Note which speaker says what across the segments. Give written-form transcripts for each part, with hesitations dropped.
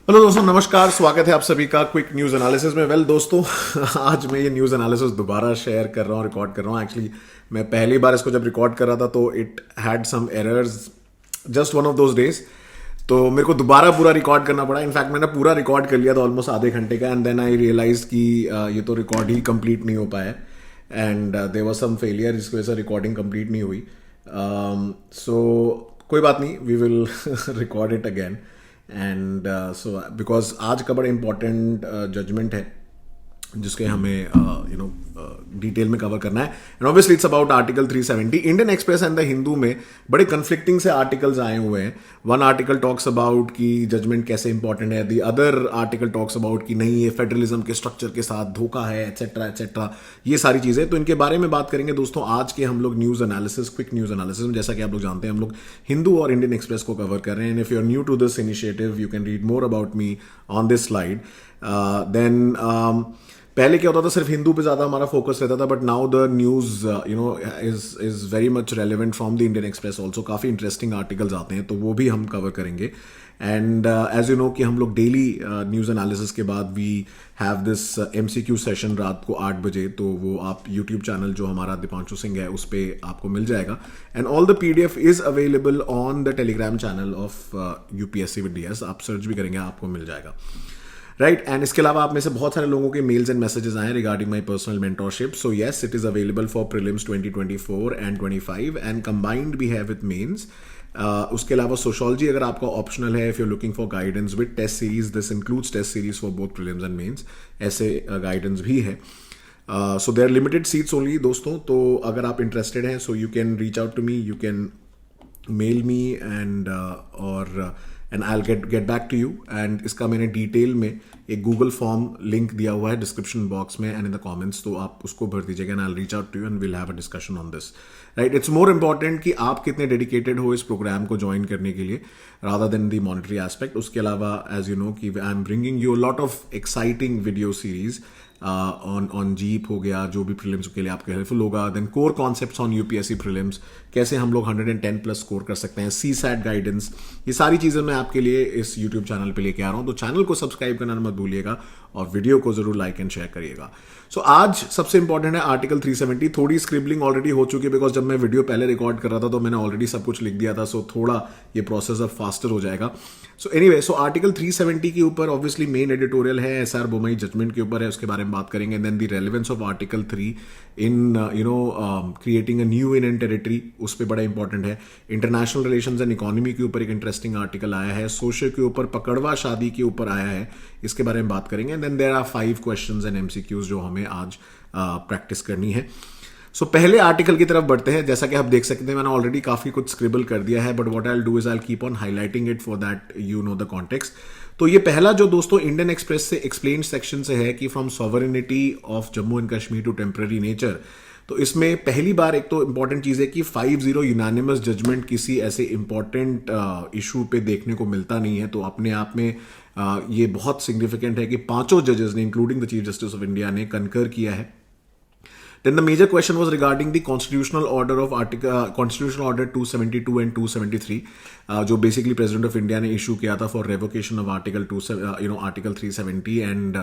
Speaker 1: Hello दोस्तों, नमस्कार। स्वागत है आप सभी का क्विक न्यूज़ एनालिसिस में। दोस्तों आज मैं ये न्यूज़ एनालिसिस दोबारा शेयर कर रहा हूँ, रिकॉर्ड कर रहा हूँ। एक्चुअली मैं पहली बार इसको जब रिकॉर्ड कर रहा था तो it had some errors, just one of those days. तो मेरे को दोबारा पूरा रिकॉर्ड करना पड़ा। इनफैक्ट मैंने पूरा रिकॉर्ड कर लिया था ऑलमोस्ट आधे घंटे का, एंड देन आई रियलाइज कि ये तो रिकॉर्ड ही कंप्लीट नहीं हो पाया, and there was some failure, जिसकी वजह से रिकॉर्डिंग कंप्लीट नहीं हुई। सो कोई बात नहीं, we will record it again. And so because आज का बड़ा इंपॉर्टेंट जजमेंट है जिसके हमें डिटेल में कवर करना है। And obviously it's about article 370। Indian express and the Hindu में बड़े कन्फ्लिक्टिंग से आर्टिकल्स आए हुए हैं। वन आर्टिकल टॉक्स अबाउट कि जजमेंट कैसे इंपॉर्टेंट है, the other article talks about कि नहीं, ये फेडरलिज्म के स्ट्रक्चर के साथ धोखा है, एटसेट्रा एटसेट्रा, ये सारी चीजें। तो इनके बारे में बात करेंगे दोस्तों आज के हम लोग news analysis, quick news analysis. जैसा कि आप लोग जानते हैं, हम लोग हिंदू और इंडियन एक्सप्रेस को कवर कर रहे हैं। If you are new to this initiative, you can read more about me on this slide. Then पहले क्या होता था, सिर्फ हिंदू पे ज्यादा हमारा फोकस रहता था, but now the news is very much relevant from the Indian express also. काफी इंटरेस्टिंग आर्टिकल्स आते हैं, तो वो भी हम कवर करेंगे। एंड एज यू नो कि हम लोग डेली न्यूज एनालिसिस के बाद we have this MCQ session रात को 8 बजे। तो वो आप यूट्यूब चैनल जो हमारा दीपांशु सिंह है उस पर आपको मिल जाएगा। And all the PDF is available on the Telegram channel of UPSC with DS। आप सर्च भी करेंगे, आपको मिल जाएगा, राइट। एंड इसके अलावा आप में से बहुत सारे लोगों के मेल्स एंड मैसेजेस आए regarding my personal mentorship. So yes, it is available for prelims 2024 and 25 and combined we have with mains. उसके अलावा सोशोलॉजी अगर आपका ऑप्शनल है, if you looking for guidance with test series, this includes test series for both prelims and mains. ऐसे guidance भी है। So there limited seats only दोस्तों। तो अगर आप इंटरेस्टेड हैं, so you can reach out to me, you can mail me and I get back to you. And इसका मैंने डिटेल में एक गूगल फॉर्म लिंक दिया हुआ है डिस्क्रिप्शन बॉक्स में एंड इन द कमेंट्स, तो आप उसको भर दीजिएगा and I reach out to you and will have a discussion on this, right. It's more important कि आप कितने डेडिकेटेड हो इस प्रोग्राम को ज्वाइन करने के लिए, rather than the monetary aspect. उसके अलावा एज यू नो कि I am bringing you lot of exciting video series on jeep हो गया, जो भी प्रीलिम्स के लिए आपके हेल्पफुल होगा। Then core concepts on UPSC prelims, कैसे हम लोग 110 प्लस स्कोर कर सकते हैं, CSAT गाइडेंस, ये सारी चीजें मैं आपके लिए इस यूट्यूब चैनल पे लेके आ रहा हूं। तो चैनल को सब्सक्राइब करना मत भूलिएगा और वीडियो को जरूर लाइक एंड शेयर करिएगा। सो आज सबसे इंपॉर्टेंट है आर्टिकल 370। थोड़ी स्क्रिबलिंग ऑलरेडी हो चुकी है, बिकॉज जब मैं वीडियो पहले रिकॉर्ड कर रहा था तो मैंने ऑलरेडी सब कुछ लिख दिया था। सो थोड़ा ये प्रोसेस अब फास्टर हो जाएगा। सो एनीवे, सो आर्टिकल 370 के ऊपर ऑब्वियसली मेन एडिटोरियल है SR बोमई जजमेंट के ऊपर है, उसके बारे में बात करेंगे। Then the relevance of article 3 in creating a new Indian territory, उस पर बड़ा इंपॉर्टेंट है। इंटरनेशनल रिलेशंस एंड इकोनॉमी के ऊपर एक इंटरेस्टिंग आर्टिकल आया है। सोशल के ऊपर, पकड़वा शादी के ऊपर आया है, इसके बारे में बात करेंगे। Then there are 5 questions and MCQs जो हमें आज प्रैक्टिस करनी है। सो पहले आर्टिकल की तरफ बढ़ते हैं। जैसा कि आप देख सकते हैं, मैंने ऑलरेडी काफी कुछ स्क्रिबल कर दिया है, but what I will do is I will keep on highlighting it for that you know the context. तो ये पहला जो दोस्तों इंडियन एक्सप्रेस से एक्सप्लेन सेक्शन से है कि from sovereignty of Jammu and Kashmir to temporary nature. तो इसमें पहली बार एक तो इंपॉर्टेंट चीज है कि 5-0 यूनानिमस जजमेंट किसी ऐसे इंपॉर्टेंट इशू पे देखने को मिलता नहीं है। तो अपने आप में ये बहुत सिग्निफिकेंट है कि पांचों जजेस ने, including the chief justice of India, ने कंकर किया है। Then the major question was regarding the constitutional order of constitutional order 272 and 273, जो basically president of India ने issue किया था for revocation of article 370 and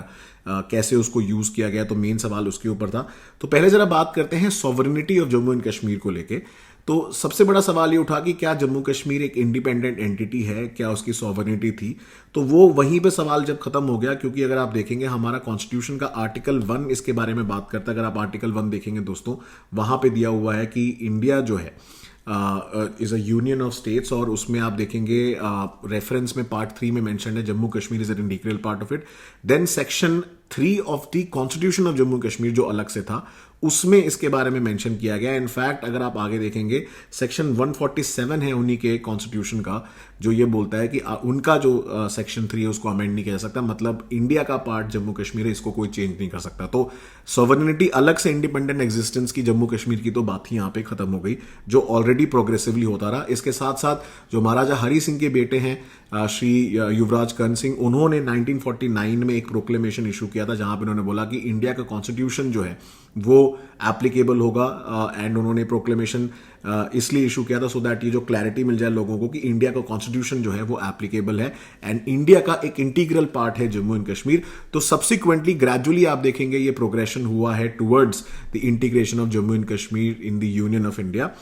Speaker 1: कैसे उसको यूज किया गया। तो मेन सवाल उसके ऊपर था। तो पहले जरा बात करते हैं sovereignty of Jammu and Kashmir को लेके। तो सबसे बड़ा सवाल ये उठा कि क्या जम्मू कश्मीर एक इंडिपेंडेंट एंटिटी है, क्या उसकी सॉवरेनिटी थी। तो वो वहीं पे सवाल जब खत्म हो गया, क्योंकि अगर आप देखेंगे हमारा कॉन्स्टिट्यूशन का आर्टिकल 1 इसके बारे में बात करता है। अगर आप आर्टिकल 1 देखेंगे दोस्तों, वहां पे दिया हुआ है कि इंडिया जो है is a union of states, और उसमें आप देखेंगे रेफरेंस में पार्ट 3 में मेंशन है Jammu Kashmir is an integral part of it. Then section 3 of the constitution of Jammu Kashmir जो अलग से था, उसमें इसके बारे में मेंशन किया गया। इनफैक्ट अगर आप आगे देखेंगे, सेक्शन 147 है उन्हीं के कॉन्स्टिट्यूशन का, जो ये बोलता है कि उनका जो सेक्शन 3 है उसको अमेंड नहीं किया जा सकता। मतलब इंडिया का पार्ट जम्मू कश्मीर है, इसको कोई चेंज नहीं कर सकता। तो सॉवरेनिटी, अलग से इंडिपेंडेंट एग्जिस्टेंस की जम्मू कश्मीर की तो बात ही यहां पे खत्म हो गई, जो ऑलरेडी प्रोग्रेसिवली होता रहा। इसके साथ साथ जो महाराजा हरि सिंह के बेटे हैं श्री युवराज कर्ण सिंह, उन्होंने 1949 में एक प्रोक्लेमेशन इशू किया था जहां पे उन्होंने बोला कि इंडिया का कॉन्स्टिट्यूशन जो है वो एप्लीकेबल होगा, एंड उन्होंने प्रोक्लेमेशन इसलिए इशू किया था सो दैट ये जो क्लैरिटी मिल जाए लोगों को कि इंडिया का कॉन्स्टिट्यूशन जो है वो एप्लीकेबल है एंड इंडिया का एक इंटीग्रल पार्ट है जम्मू एंड कश्मीर। तो सब्सिक्वेंटली ग्रेजुअली आप देखेंगे ये प्रोग्रेशन हुआ है towards the integration of Jammu and Kashmir in the union of India.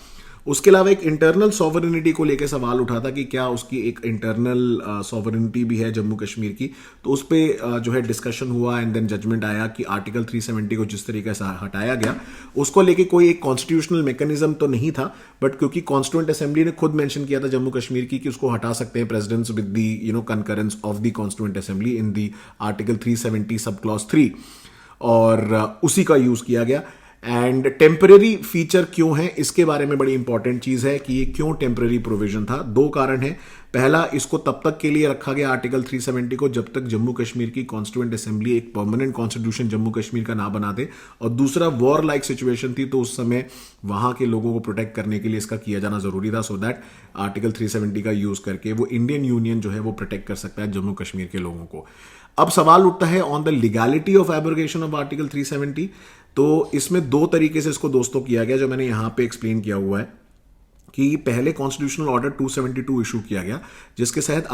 Speaker 1: उसके अलावा एक इंटरनल सॉवरेनिटी को लेकर सवाल उठा था कि क्या उसकी एक इंटरनल सॉवरेनिटी भी है जम्मू कश्मीर की, तो उस पर जो है डिस्कशन हुआ एंड देन जजमेंट आया कि आर्टिकल 370 को जिस तरीके से हटाया गया उसको लेके कोई एक कॉन्स्टिट्यूशनल मैकेनिज्म तो नहीं था, बट क्योंकि कॉन्स्टिट्यूएंट असेंबली ने खुद मेंशन किया था जम्मू कश्मीर की कि उसको हटा सकते हैं president's with the concurrence of the constituent assembly in the article 370 sub clause 3, और उसी का यूज किया गया। एंड टेम्पररी फीचर क्यों है इसके बारे में बड़ी इंपॉर्टेंट चीज है कि ये क्यों टेम्पररी प्रोविजन था। दो कारण है, पहला इसको तब तक के लिए रखा गया आर्टिकल 370 को जब तक जम्मू कश्मीर की कॉन्स्टिट्यूएंट असेंबली एक परमानेंट कॉन्स्टिट्यूशन जम्मू कश्मीर का ना बना दे, और दूसरा वॉर लाइक सिचुएशन थी तो उस समय वहां के लोगों को प्रोटेक्ट करने के लिए इसका किया जाना जरूरी था, सो दैट आर्टिकल 370 का यूज करके वो इंडियन यूनियन जो है वो प्रोटेक्ट कर सकता है जम्मू कश्मीर के लोगों को। अब सवाल उठता है on the legality of abrogation of article 370। तो इसमें दो तरीके से इसको दोस्तों किया गया जो मैंने यहां पे एक्सप्लेन किया हुआ है कि पहले कॉन्स्टिट्यूशनल ऑर्डर 272 इशू किया गया जिसके तहत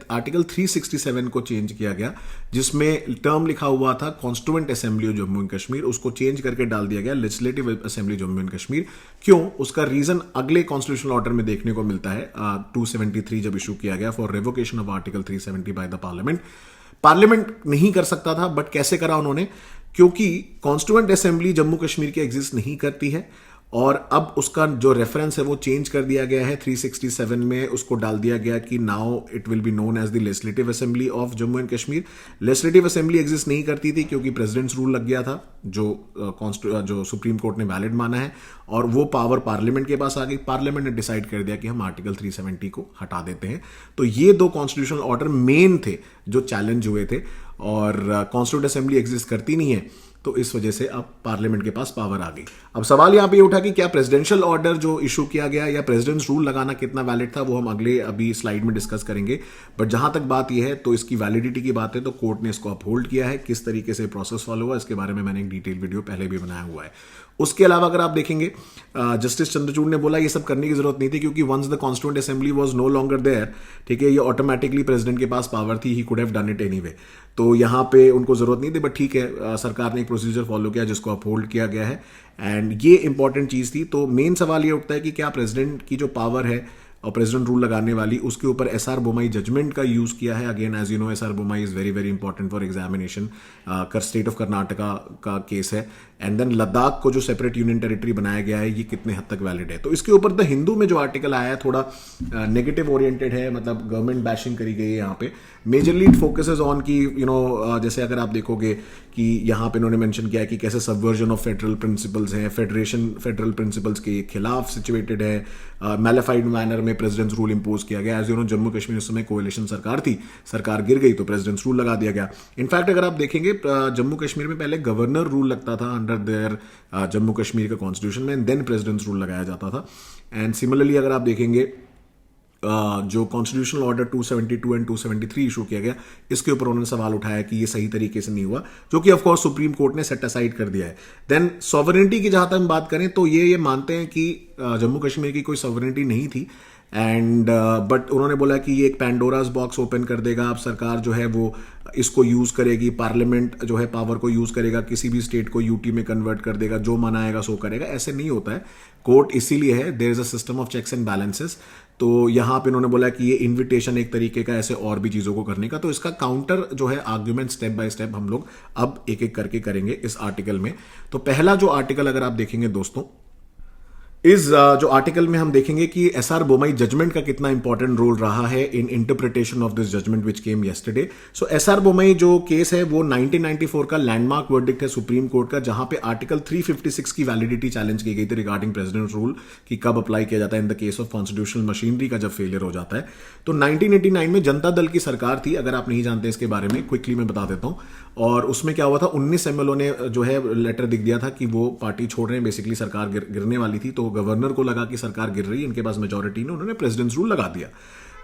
Speaker 1: आर्टिकल 367 को चेंज किया गया, जिसमें टर्म लिखा हुआ था constituent assembly of Jammu and Kashmir, उसको चेंज करके डाल दिया गया legislative assembly Jammu and Kashmir. क्यों, उसका रीजन अगले कॉन्स्टिट्यूशनल ऑर्डर में देखने को मिलता है। 273 जब इशू किया गया for revocation of article 370 by the parliament नहीं कर सकता था, बट कैसे करा उन्होंने, क्योंकि कॉन्स्टिट्यूएंट असेंबली जम्मू कश्मीर की एग्जिस्ट नहीं करती है और अब उसका जो रेफरेंस है वो चेंज कर दिया गया है 367 में, उसको डाल दिया गया कि now it will be known as the legislative assembly of Jammu and Kashmir. Legislative assembly exist नहीं करती थी क्योंकि प्रेसिडेंट्स रूल लग गया था जो सुप्रीम कोर्ट ने वैलिड माना है, और वो पावर पार्लियामेंट के पास आ गई। पार्लियामेंट ने डिसाइड कर दिया कि हम आर्टिकल 370 को हटा देते हैं। तो ये दो कॉन्स्टिट्यूशनल ऑर्डर मेन थे जो चैलेंज हुए थे, और कॉन्स्टिट्यूएंट असेंबली एग्जिस्ट करती नहीं है तो इस वजह से अब पार्लियामेंट के पास पावर आ गई। अब सवाल यहां पे उठा कि क्या प्रेसिडेंशियल ऑर्डर जो इशू किया गया या प्रेसिडेंट्स रूल लगाना कितना वैलिड था, वो हम अगले अभी स्लाइड में डिस्कस करेंगे। बट जहां तक बात यह है तो इसकी वैलिडिटी की बात है तो कोर्ट ने इसको अपहोल्ड किया है। किस तरीके से प्रोसेस फॉलो हुआ इसके बारे में मैंने एक डिटेल वीडियो पहले भी बनाया हुआ है। उसके अलावा अगर आप देखेंगे जस्टिस चंद्रचूड़ ने बोला ये सब करने की जरूरत नहीं थी क्योंकि once the constituent assembly was no longer there, ठीक है, ये ऑटोमेटिकली प्रेसिडेंट के पास पावर थी, he could have done it anyway, तो यहां पे उनको जरूरत नहीं थी। बट ठीक है, सरकार ने एक प्रोसीजर फॉलो किया जिसको अपहोल्ड किया गया है, एंड ये इंपॉर्टेंट चीज थी। तो मेन सवाल ये उठता है कि क्या प्रेसिडेंट की जो पावर है और प्रेसिडेंट रूल लगाने वाली, उसके ऊपर एसआर बोमाई जजमेंट का यूज किया है। Again as you know SR Bommai is very very important for examination. State of Karnataka का केस है, एंड देन लद्दाख को जो सेपरेट यूनियन टेरिटरी बनाया गया है ये कितने हद तक वैलिड है। तो इसके ऊपर द हिंदू में जो आर्टिकल आया है थोड़ा नेगेटिव ओरिएंटेड है, मतलब गवर्नमेंट बैशिंग करी गई है यहाँ पे। मेजरली इट फोकसेस ऑन की जैसे अगर आप देखोगे कि यहाँ पे इन्होंने मेंशन किया है कि कैसे सबवर्जन ऑफ फेडरल प्रिंसिपल्स हैं, फेडरल प्रिंसिपल्स के खिलाफ सिचुएटेड है, मैलिफाइड मैनर में प्रेसिडेंट्स रूल इंपोज किया गया। As you know Jammu Kashmir उस समय कोएलिशन सरकार थी, सरकार गिर गई तो प्रेसिडेंट्स रूल लगा दिया गया। इनफैक्ट अगर आप देखेंगे जम्मू कश्मीर में पहले गवर्नर रूल लगता था अंडर देयर जम्मू कश्मीर का कॉन्स्टिट्यूशन में, एंड देन प्रेसिडेंट्स रूल लगाया जाता था। एंड सिमिलरली अगर आप देखेंगे जो कॉन्स्टिट्यूशनल ऑर्डर 272 एंड 273 इशू किया गया, इसके ऊपर उन्होंने सवाल उठाया कि ये सही तरीके से नहीं हुआ, जो कि ऑफ कोर्स सुप्रीम कोर्ट ने सेट असाइड कर दिया है। देन सॉवरेनिटी की जहां तक हम बात करें तो ये मानते हैं कि जम्मू कश्मीर की कोई सॉवरेनिटी नहीं थी, एंड बट उन्होंने बोला कि ये एक पैंडोरास बॉक्स ओपन कर देगा। अब सरकार जो है वो इसको यूज करेगी, पार्लियामेंट जो है पावर को यूज करेगा, किसी भी स्टेट को यूटी में कन्वर्ट कर देगा, जो मन आएगा सो करेगा। ऐसे नहीं होता है, कोर्ट इसीलिए है, there is a system of checks and balances. तो यहां पे उन्होंने बोला कि ये इन्विटेशन एक तरीके का ऐसे और भी चीजों को करने का, तो इसका काउंटर जो है आर्ग्यूमेंट स्टेप बाय स्टेप हम लोग अब एक एक करके करेंगे इस आर्टिकल में। तो पहला जो आर्टिकल अगर आप देखेंगे दोस्तों, इस जो आर्टिकल में हम देखेंगे कि एसआर बोमाई जजमेंट का कितना इंपॉर्टेंट रोल रहा है in interpretation of this judgment which came yesterday. So SR Bommai जो केस है वो 1994 का लैंडमार्क वर्डिक्ट है सुप्रीम कोर्ट का, जहां पे आर्टिकल 356 की वैलिडिटी चैलेंज की गई थी रिगार्डिंग प्रेसिडेंट रूल कि कब अप्लाई किया जाता है in the case of constitutional machinery का जब फेलियर हो जाता है। तो 1989 में जनता दल की सरकार थी, अगर आप नहीं जानते इसके बारे में क्विकली मैं बता देता हूं। और उसमें क्या हुआ था, 19 एमएलओ ने जो है लेटर दिख दिया था कि वो पार्टी छोड़ रहे हैं, बेसिकली सरकार गिरने वाली थी। तो गवर्नर को लगा कि सरकार गिर रही है, इनके पास मेजोरिटी ने, उन्होंने प्रेसिडेंट्स रूल लगा दिया।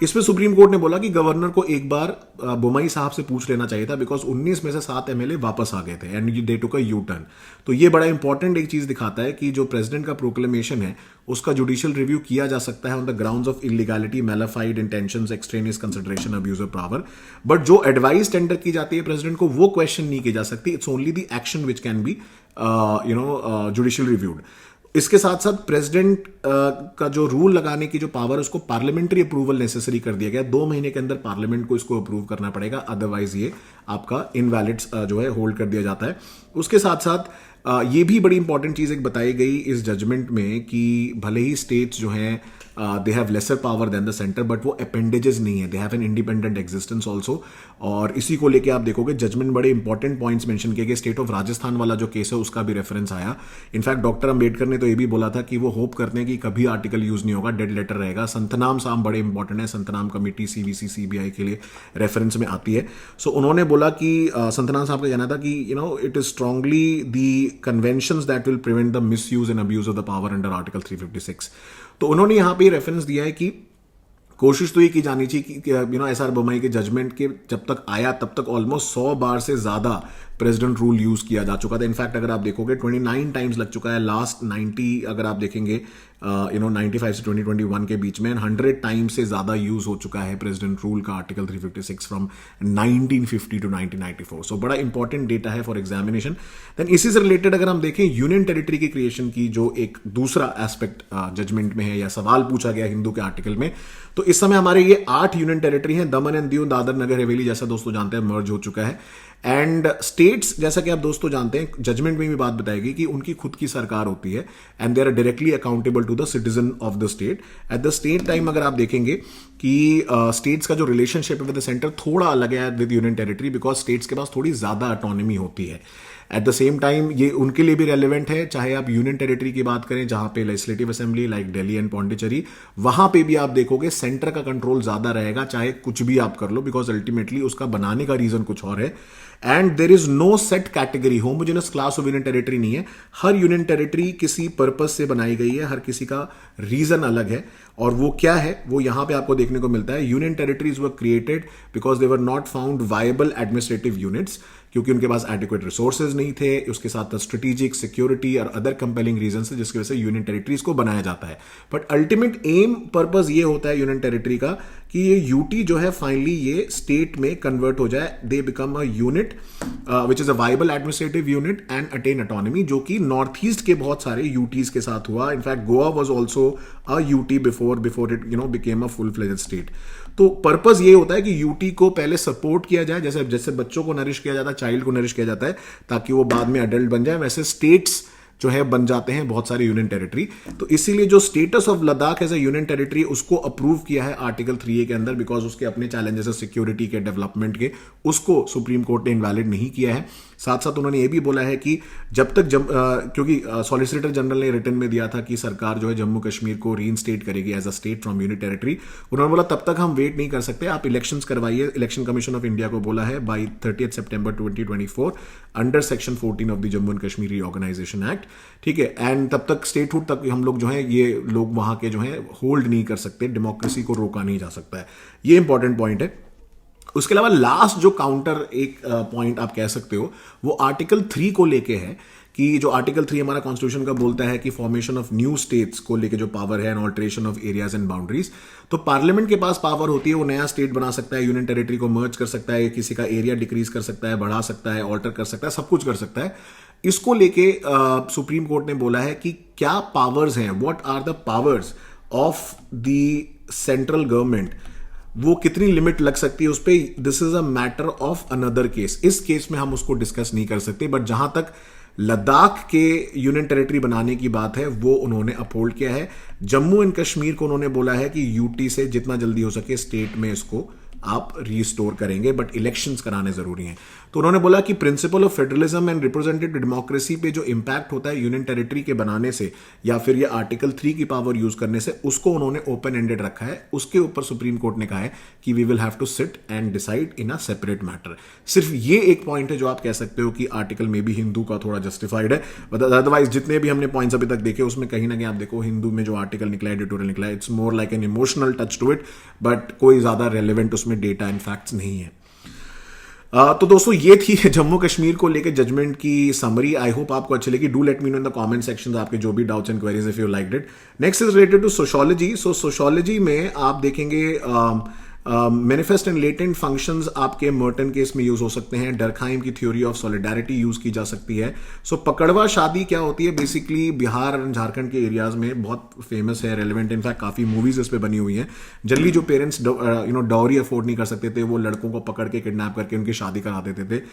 Speaker 1: इसमें सुप्रीम कोर्ट ने बोला कि गवर्नर को एक बार बोमई साहब से पूछ लेना चाहिए था, बिकॉज 19 में से 7 एमएलए वापस आ गए थे and they took a U turn. तो ये बड़ा इंपॉर्टेंट एक चीज दिखाता है कि जो प्रेसिडेंट का प्रोक्लेमेशन है उसका जुडिशियल रिव्यू किया जा सकता है on the grounds of illegality, mala fide intentions, extraneous consideration, abuse of power. But जो एडवाइस टेंडर की जाती है प्रेसिडेंट को, वो क्वेश्चन नहीं की जा सकती। It's only the action which can be judicial reviewed. इसके साथ साथ प्रेसिडेंट का जो रूल लगाने की जो पावर है उसको पार्लियामेंट्री अप्रूवल नेसेसरी कर दिया गया। 2 महीने के अंदर पार्लियामेंट को इसको अप्रूव करना पड़ेगा, अदरवाइज ये आपका इनवैलिड जो है होल्ड कर दिया जाता है। उसके साथ साथ ये भी बड़ी इंपॉर्टेंट चीज एक बताई गई इस जजमेंट में कि भले ही स्टेट्स जो हैं they have lesser power than the centre, but वो अपेंडेजेस नहीं है, they have an independent existence also. और इसी को लेके आप देखोगे जजमेंट बड़े इंपॉर्टेंट पॉइंट्स मेंशन किए गए। स्टेट ऑफ राजस्थान वाला जो केस है उसका भी रेफरेंस आया। इनफैक्ट डॉक्टर अंबेडकर ने तो ये भी बोला था कि वो होप करते हैं कि कभी आर्टिकल यूज नहीं होगा, डेड लेटर रहेगा। संतनाम साहब बड़े इंपॉर्टेंट है, संतनाम कमेटी सीवीसी सीबीआई के लिए रेफरेंस में आती है। सो उन्होंने बोला कि संतनाम साहब का कहना था कि it is strongly the conventions that will prevent the misuse and abuse of the power under article 356। तो उन्होंने यहां पे रेफरेंस दिया है कि कोशिश तो ये की जानी चाहिए कि एसआर बोमई के जजमेंट के जब तक आया तब तक ऑलमोस्ट 100 बार से ज्यादा प्रेसिडेंट रूल यूज किया जा चुका था। इनफैक्ट अगर आप देखोगे 29 टाइम्स लग चुका है लास्ट 90, अगर आप देखेंगे 95 से 2021 के बीच में 100 टाइम्स से ज्यादा यूज हो चुका है प्रेसिडेंट रूल का आर्टिकल 356 फ्रॉम 1950 टू 1994। सो बड़ा इंपॉर्टेंट डेटा है फॉर एग्जामिनेशन। देन इसी से रिलेटेड अगर हम देखें यूनियन टेरिटरी की क्रिएशन की जो एक दूसरा एस्पेक्ट जजमेंट में है या सवाल पूछा गया हिंदू के आर्टिकल में, तो इस समय हमारे ये 8 यूनियन टेरिटरी हैं। दमन एंड दीव, दादर नगर हवेली, जैसा दोस्तों जानते हैं मर्ज हो चुका है। एंड स्टेट्स, जैसा कि आप दोस्तों जानते हैं जजमेंट में भी बात बताएगी कि उनकी खुद की सरकार होती है and they are directly accountable to the citizen of the state. At the state time अगर आप देखेंगे कि स्टेट्स का जो रिलेशनशिप है विद द सेंटर थोड़ा अलग है with union territory, because states के पास थोड़ी ज्यादा ऑटोनॉमी होती है। एट द सेम टाइम ये उनके लिए भी रेलिवेंट है, चाहे आप यूनियन टेरिटरी की बात करें जहां पे legislative assembly like Delhi and Pondicherry, वहां पे भी आप देखोगे सेंटर का कंट्रोल ज्यादा रहेगा, चाहे कुछ भी आप कर लो, बिकॉज अल्टीमेटली उसका बनाने का रीजन कुछ और है। And there is no set category, homogenous class of union territory नहीं है। हर यूनियन टेरिटरी किसी पर्पज से बनाई गई है, हर किसी का रीजन अलग है, और वो क्या है वो यहां पे आपको देखने को मिलता है। Union territories were created because they were not found viable administrative units, क्योंकि उनके पास एडिक्वेट रिसोर्सेज नहीं थे, उसके साथ स्ट्रेटेजिक, सिक्योरिटी और अदर कंपेलिंग रीजन से, जिसकी वजह से यूनियन टेरिटरीज को बनाया जाता है। बट अल्टीमेट एम पर्पज ये होता है यूनियन टेरिटरी का कि ये यूटी जो है फाइनली ये स्टेट में कन्वर्ट हो जाए, they become a unit which is a viable administrative unit and attain autonomy, जो कि नॉर्थ ईस्ट के बहुत सारे यूटीज के साथ हुआ। In fact Goa was also a UT before it became a full fledged state. तो पर्पस ये होता है कि यूटी को पहले सपोर्ट किया जाए, जैसे जैसे बच्चों को नरिश किया जाता है, चाइल्ड को नरिश किया जाता है, ताकि वो बाद में अडल्ट बन जाए, वैसे स्टेट्स जो है बन जाते हैं बहुत सारे यूनियन टेरिटरी। तो इसीलिए जो status of Ladakh as a union territory उसको अप्रूव किया है आर्टिकल 3A के अंदर, बिकॉज उसके अपने चैलेंजेस है सिक्योरिटी के, डेवलपमेंट के, उसको सुप्रीम कोर्ट ने इनवैलिड नहीं किया है। साथ साथ उन्होंने ये भी बोला है कि जब तक क्योंकि सॉलिसिटर जनरल ने रिटर्न में दिया था कि सरकार जो है जम्मू कश्मीर को रीइंस्टेट करेगी as a state from union territory, उन्होंने बोला तब तक हम वेट नहीं कर सकते, आप इलेक्शंस करवाइए। इलेक्शन कमीशन ऑफ इंडिया को बोला है by 30 September 2024 under section 14 of the Jammu and Kashmir reorganisation act, ठीक है। एंड तब तक स्टेटहुड तक हम लोग जो है ये लोग वहां के जो है होल्ड नहीं कर सकते, डेमोक्रेसी को रोका नहीं जा सकता है। ये इंपॉर्टेंट पॉइंट है। उसके अलावा लास्ट जो काउंटर एक पॉइंट आप कह सकते हो वो आर्टिकल 3 को लेके है, कि जो आर्टिकल 3 हमारा कॉन्स्टिट्यूशन का बोलता है कि फॉर्मेशन ऑफ न्यू स्टेट्स को लेके जो पावर है and alteration of areas and boundaries, तो पार्लियामेंट के पास पावर होती है, वो नया स्टेट बना सकता है, यूनियन टेरिटरी को मर्ज कर सकता है, किसी का एरिया डिक्रीज कर सकता है, बढ़ा सकता है, ऑल्टर कर सकता है, सब कुछ कर सकता है। इसको लेके सुप्रीम कोर्ट ने बोला है कि क्या पावर्स हैं, what are the powers of the central government, वो कितनी लिमिट लग सकती है उस पर, this is a matter of another case. इस केस में हम उसको डिस्कस नहीं कर सकते, बट जहां तक लद्दाख के यूनियन टेरिटरी बनाने की बात है वो उन्होंने अपहोल्ड किया है। जम्मू एंड कश्मीर को उन्होंने बोला है कि यूटी से जितना जल्दी हो सके स्टेट में इसको आप रिस्टोर करेंगे, बट इलेक्शंस कराने जरूरी हैं। तो उन्होंने बोला कि principle of federalism and representative democracy पे जो इंपैक्ट होता है यूनियन टेरिटरी के बनाने से या फिर ये आर्टिकल 3 की पावर यूज करने से, उसको उन्होंने ओपन एंडेड रखा है। उसके ऊपर सुप्रीम कोर्ट ने कहा है कि we will have to sit and decide in a separate matter. सिर्फ ये एक पॉइंट है जो आप कह सकते हो कि आर्टिकल में भी हिंदू का थोड़ा जस्टिफाइड है, बट अदरवाइज जितने भी हमने पॉइंट्स अभी तक देखे उसमें कहीं ना कहीं आप देखो हिंदू में जो आर्टिकल निकला है, एडिटोरियल निकला है, it's more like an emotional touch to it, but कोई ज्यादा रेलिवेंट उसमें डेटा एंड फैक्ट्स नहीं है। तो दोस्तों ये थी जम्मू कश्मीर को लेकर जजमेंट की समरी। आई होप आपको अच्छी लगी। Do let me know in the comment section आपके जो भी doubts and queries if you liked it. Next is related to sociology. So sociology में आप देखेंगे मैनिफेस्ट एंड लेटेंट फंक्शंस आपके मर्टन केस में यूज हो सकते हैं। डरखाइम की थ्योरी ऑफ सॉलिडारिटी यूज की जा सकती है। सो पकड़वा शादी क्या होती है, बेसिकली बिहार और झारखंड के एरियाज में बहुत फेमस है, रेलिवेंट, इनफैक्ट काफी मूवीज इस पे बनी हुई हैं। जनरली जो पेरेंट्स डाउरी अफोर्ड नहीं कर सकते थे, वो लड़कों को पकड़ के किडनैप करके उनकी शादी करा देते थे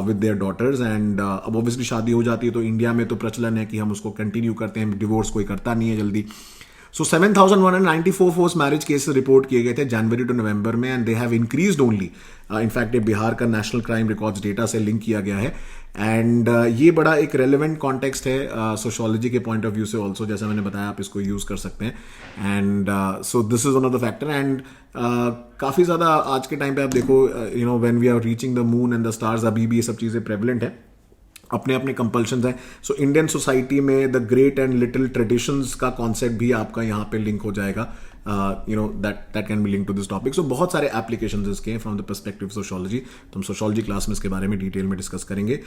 Speaker 1: विद देयर डॉटर्स। एंड अब ऑब्वियसली शादी हो जाती है तो इंडिया में तो प्रचलन है कि हम उसको कंटिन्यू करते हैं, डिवोर्स कोई करता नहीं है जल्दी। सो 7,194 फोर्स मैरिज केसेस रिपोर्ट किए गए थे जनवरी टू नवंबर में, and they have increased only. In fact ये बिहार का नेशनल क्राइम रिकॉर्ड्स डेटा से लिंक किया गया है। एंड ये बड़ा एक रेलेवेंट कॉन्टेक्स्ट है सोशियोलॉजी के पॉइंट ऑफ व्यू से ऑल्सो, जैसा मैंने बताया आप इसको यूज कर सकते हैं। And so this is one of the factor. And काफी ज्यादा आज के टाइम पे आप देखो when we are reaching the moon and the stars, अभी भी ये सब चीजें प्रेवलेंट है, अपने अपने कंपल्शंस हैं। सो इंडियन सोसाइटी में the great and little traditions का कॉन्सेप्ट भी आपका यहाँ पे लिंक हो जाएगा, that can be link to this topic. So बहुत सारे एप्लीकेशंस इसके फ्रॉम द पर्सपेक्टिव सोशियोलॉजी, तो हम सोशियोलॉजी क्लास में इसके बारे में डिटेल में डिस्कस करेंगे।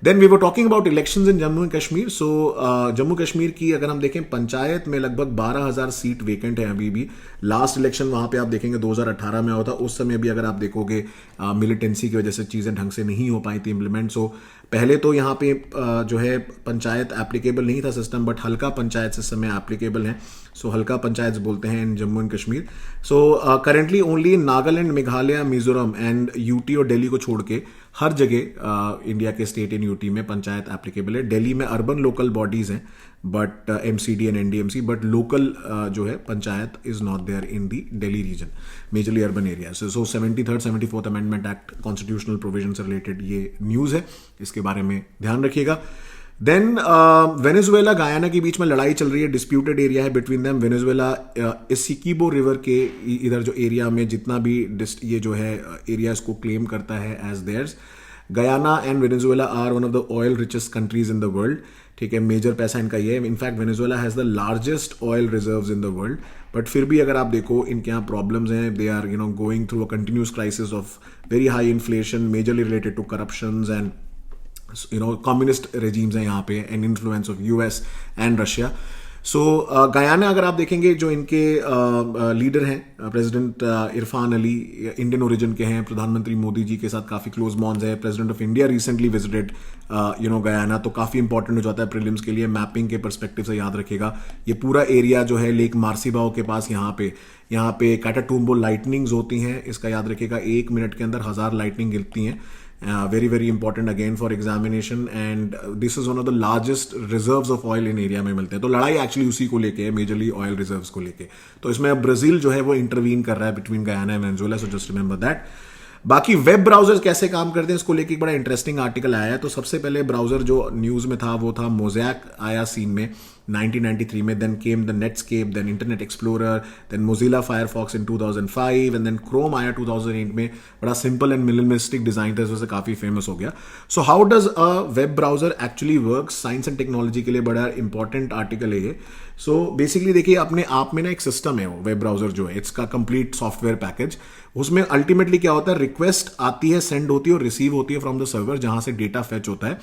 Speaker 1: Then we were talking about elections in Jammu and Kashmir. So Jammu Kashmir की अगर हम देखें, पंचायत में लगभग 12,000 सीट वेकेंट है अभी भी। लास्ट इलेक्शन वहां पे आप देखेंगे 2018 में होता, उस समय भी अगर आप देखोगे मिलिटेंसी की वजह से चीजें ढंग से नहीं हो पाई थी इम्प्लीमेंट। सो पहले तो यहाँ पे जो है पंचायत एप्लीकेबल नहीं था सिस्टम, बट हल्का पंचायत सिस्टम में एप्लीकेबल है। सो हल्का पंचायत बोलते हैं in Jammu and Kashmir. So currently only Nagaland, Meghalaya, Mizoram and UT और दिल्ली को छोड़ के हर जगह इंडिया के स्टेट इन यूटी में पंचायत एप्लीकेबल है। दिल्ली में अर्बन लोकल बॉडीज हैं, but MCD and NDMC, but local जो है panchayat is not there in the Delhi region, majorly urban area. So 73rd 74th amendment act constitutional provision से रिलेटेड ये news है, इसके बारे में ध्यान रखिएगा। देन वेनेजुएला गायाना के बीच में लड़ाई चल रही है, डिस्प्यूटेड एरिया है बिटवीन देम। वेनेजुएला इसिकीबो रिवर के इधर जो एरिया में जितना भी ये जो है एरिया इसको क्लेम करता है as theirs. Guyana and Venezuela are one of the oil richest countries in the world, ठीक है, मेजर पैसा इनका ये है। In fact Venezuela has the largest oil reserves in the world, but फिर भी अगर आप देखो इनके यहाँ प्रॉब्लम्स हैं। They are going through a continuous crisis of very high inflation, majorly related to corruptions and communist regimes हैं यहाँ पे, and influence of US and Russia. So Guyana अगर आप देखेंगे जो इनके लीडर हैं president Irfan Ali, Indian origin के हैं, प्रधानमंत्री मोदी जी के साथ काफ़ी क्लोज बॉन्ड्स है। President of India recently visited Guyana, तो काफ़ी इंपॉर्टेंट हो जाता है प्रीलिम्स के लिए। मैपिंग के परस्पेक्टिव से याद रखिएगा, ये पूरा एरिया जो है लेक मार्सिबाओ के पास यहाँ पे कैटाटूम्बो लाइटनिंग्स होती हैं, इसका याद रखिएगा। 1 मिनट के अंदर 1000 लाइटनिंग गिरती हैं। Very very important again for examination, and this is one of the largest reserves of oil in area में मिलते हैं। तो लड़ाई एक्चुअली उसी को लेके है, मेजरली ऑयल रिजर्व्स को लेके। तो इसमें अब ब्राजील जो है वो इंटरवीन कर रहा है between Guyana and Venezuela, so just remember that. बाकी वेब ब्राउजर्स कैसे काम करते हैं इसको लेके एक बड़ा इंटरेस्टिंग आर्टिकल आया है। तो सबसे पहले ब्राउजर जो न्यूज में था वो था मोज़ैक, आया सीन में 1993 में। Then came the Netscape, then Internet Explorer, then Mozilla Firefox in 2005, and then Chrome आया 2008 में। बड़ा सिंपल एंड मिनिमलिस्टिक डिजाइन था, इस वजह से काफी फेमस हो गया। So how does a web browser actually work, science and technology के लिए बड़ा इंपॉर्टेंट आर्टिकल है ये। सो बेसिकली देखिए, अपने आप में ना एक सिस्टम है वो वेब ब्राउजर जो है, इसका कंप्लीट सॉफ्टवेयर पैकेज। उसमें अल्टीमेटली क्या होता है, रिक्वेस्ट आती है, सेंड होती है और रिसीव होती है फ्रॉम द सर्वर, जहां से डेटा फेच होता है।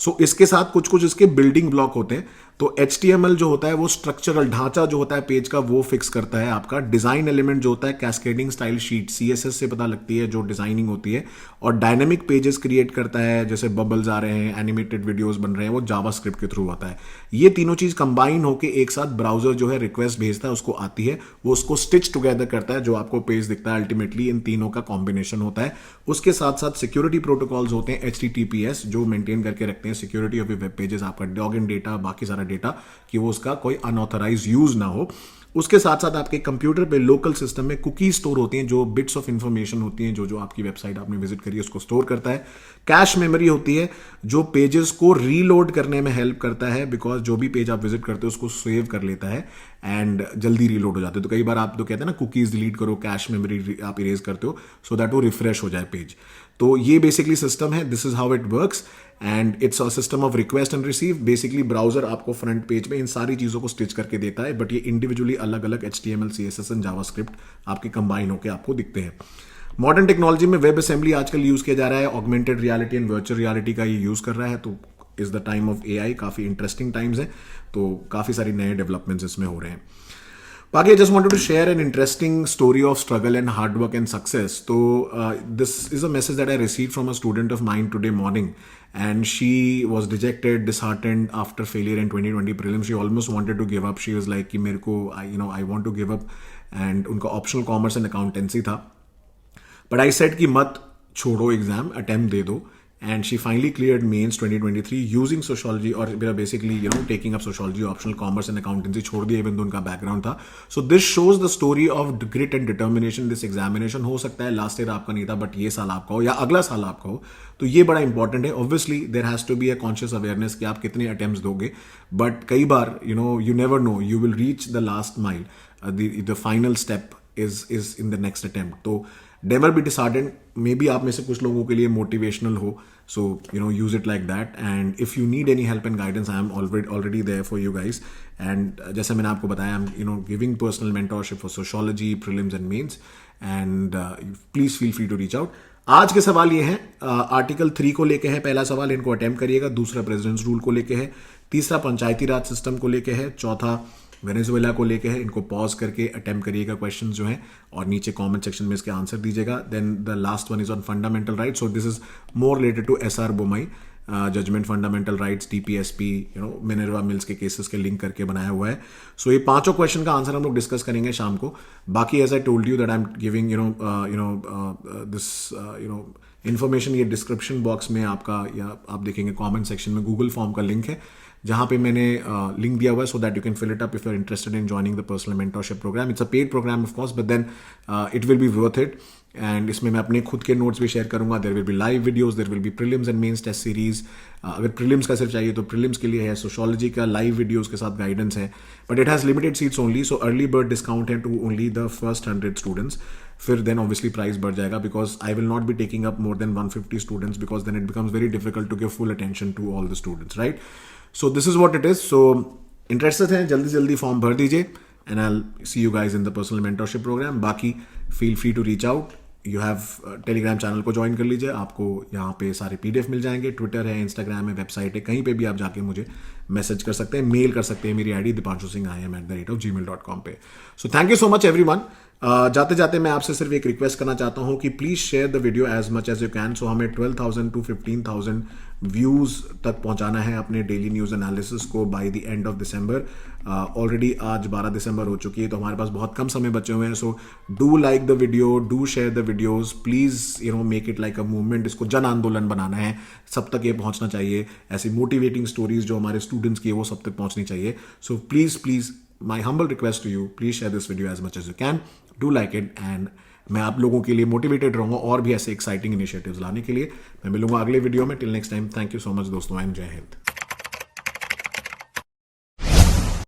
Speaker 1: सो इसके साथ कुछ कुछ इसके बिल्डिंग ब्लॉक होते हैं। तो HTML जो होता है वो स्ट्रक्चरल ढांचा जो होता है पेज का, वो फिक्स करता है आपका। डिजाइन एलिमेंट जो होता है कैस्केडिंग स्टाइल शीट, CSS से पता लगती है जो डिजाइनिंग होती है। और डायनेमिक पेजेस क्रिएट करता है, जैसे बबल्स आ रहे हैं, एनिमेटेड वीडियोस बन रहे हैं, वो जावास्क्रिप्ट के थ्रू होता है। ये तीनों चीज कंबाइन होकर एक साथ ब्राउजर जो है रिक्वेस्ट भेजता है, उसको आती है, वो उसको स्टिच टुगेदर करता है, जो आपको पेज दिखता है। अल्टीमेटली इन तीनों का कॉम्बिनेशन होता है। उसके साथ साथ सिक्योरिटी प्रोटोकॉल्स होते हैं, HTTPS, जो मेंटेन करके रखते हैं सिक्योरिटी ऑफ वेब पेजेस, आपका लॉगिन डेटा, बाकी सारा डेटा, कि वो उसका कोई अनऑथराइज यूज ना हो। उसके साथ साथ आपके कंप्यूटर पे लोकल सिस्टम में कुकीज स्टोर होती हैं, जो बिट्स ऑफ इंफॉर्मेशन होती हैं, जो आपकी वेबसाइट आपने विजिट करी है उसको स्टोर करता है। कैश मेमोरी होती है जो पेजेस को रीलोड करने में हेल्प करता है, बिकॉज जो भी पेज आप विजिट करते हो उसको सेव कर लेता है एंड जल्दी रीलोड हो जाते हैं। तो कई बार आप तो कहते हैं ना कुकीज डिलीट करो, कैश मेमोरी आप इरेज करते हो सो दैट वो रिफ्रेश हो जाए पेज। तो ये बेसिकली सिस्टम है, this is how it works and it's a system of request and receive. Basically browser आपको फ्रंट पेज में इन सारी चीजों को स्टिच करके देता है, बट ये इंडिविजुअली अलग अलग HTML, CSS एंड जावास्क्रिप्ट आपके कंबाइन होकर आपको दिखते हैं। मॉडर्न टेक्नोलॉजी में वेब असेंबली आजकल यूज किया जा रहा है, augmented reality and virtual reality का ये यूज कर रहा है। तो is the time of AI, काफी इंटरेस्टिंग टाइम्स है, तो काफी सारी नए डेवलपमेंट्स इसमें हो रहे हैं। बाकी I just wanted to share an interesting story of struggle and hard work and success. So this is a message that I received from a student of mine today morning, and she was dejected, disheartened after failure in 2020 prelims. She almost wanted to give up. She was like कि मेरे को I want to give up, and उनका optional commerce and accountancy था, but I said कि मत छोड़ो exam, attempt दे दो। And she finally cleared mains 2023 using sociology, or basically taking up sociology, optional commerce and accountancy छोड़ दिया even though उनका background था। So this shows the story of grit and determination। this examination हो सकता है last year आपका नहीं था, बट ये साल आपका हो या अगला साल आपका हो, तो ये बड़ा इंपॉर्टेंट है। Obviously there has to be a conscious awareness कि आप कितने अटेम्प्ट्स दोगे, बट कई बार you never know, you will reach the last mile, the final step is in the next attempt. तो never be disheartened। Maybe आप में से कुछ लोगों के लिए मोटिवेशनल हो, so use it like that. And if you need any help and guidance, I am already there for you guys. And जैसे मैंने आपको बताया, I am giving personal mentorship for sociology, prelims and mains, and please feel free to reach out. आज के सवाल ये हैं, article 3 को लेके है पहला सवाल, इनको अटेम्प्ट करिएगा। दूसरा प्रेसिडेंट्स रूल को लेके है। तीसरा पंचायती राज सिस्टम को लेके है। चौथा वेनेजुएला को लेके है। इनको पॉज करके अटेम्प्ट करिएगा क्वेश्चन जो हैं, और नीचे कमेंट सेक्शन में इसके आंसर दीजिएगा। Then the last one is on fundamental rights. So this is more related to SR Bommai judgment, fundamental rights, TPSP, Minerva Mills के केसेस के लिंक करके बनाया हुआ है। सो ये पांचों क्वेश्चन का आंसर हम लोग डिस्कस करेंगे शाम को। बाकी as I told you that I am giving this information, ये डिस्क्रिप्शन बॉक्स में आपका, या आप देखेंगे कमेंट सेक्शन में गूगल फॉर्म का लिंक है, जहां पे मैंने लिंक दिया हुआ है, so that you can fill it up if you are interested in joining the personal mentorship program. It's a paid program of course, but then it will be worth it. And इसमें मैं अपने खुद के notes भी share करूंगा। There will be live videos, there will be prelims and mains test series. अगर prelims का सिर्फ चाहिए तो प्रीलिम्स के लिए है, सोशियोलॉजी का लाइव वीडियोस के साथ गाइडेंस है, but it has limited seats only. So early bird discount है to only the first 100 students. फिर देन ऑब्वियसली प्राइस बढ़ जाएगा, because I will not be taking up more than 150 students, because then it becomes very difficult to give full attention to all the students, right? So this is what it is. So interested हैं, जल्दी form भर दीजिए, and I'll see you guys in the personal mentorship program. बाकी feel free to reach out. You have Telegram channel को join कर लीजिए, आपको यहाँ पे सारे PDF मिल जाएंगे। ट्विटर है, इंस्टाग्राम है, वेबसाइट है, कहीं पे भी आप जाके मुझे मैसेज कर सकते हैं, मेल कर सकते हैं। मेरी ID dipanshu.singh@gmail.com पे। So thank you so much everyone. जाते जाते मैं आपसे सिर्फ एक रिक्वेस्ट करना चाहता हूं कि please share the video as much as you can. So हमें 12,000 to 15,000 व्यूज तक पहुंचाना है अपने डेली न्यूज एनालिसिस को by the end of December. Already आज 12 दिसंबर हो चुकी है, तो हमारे पास बहुत कम समय बचे हुए हैं। So do like the video, do share the videos, please make it like a movement. इसको जन आंदोलन बनाना है, सब तक ये पहुंचना चाहिए। ऐसी मोटिवेटिंग स्टोरीज जो हमारे स्टूडेंट्स की है वो सब तक पहुंचनी चाहिए। So please my humble request to you, please share this video as much as you can, do like it, and मैं आप लोगों के लिए मोटिवेटेड रहूंगा और भी ऐसे एक्साइटिंग इनिशिएटिव्स लाने के लिए। मैं मिलूंगा अगले वीडियो में। Till next time, thank you so much दोस्तों, एंड जय हिंद।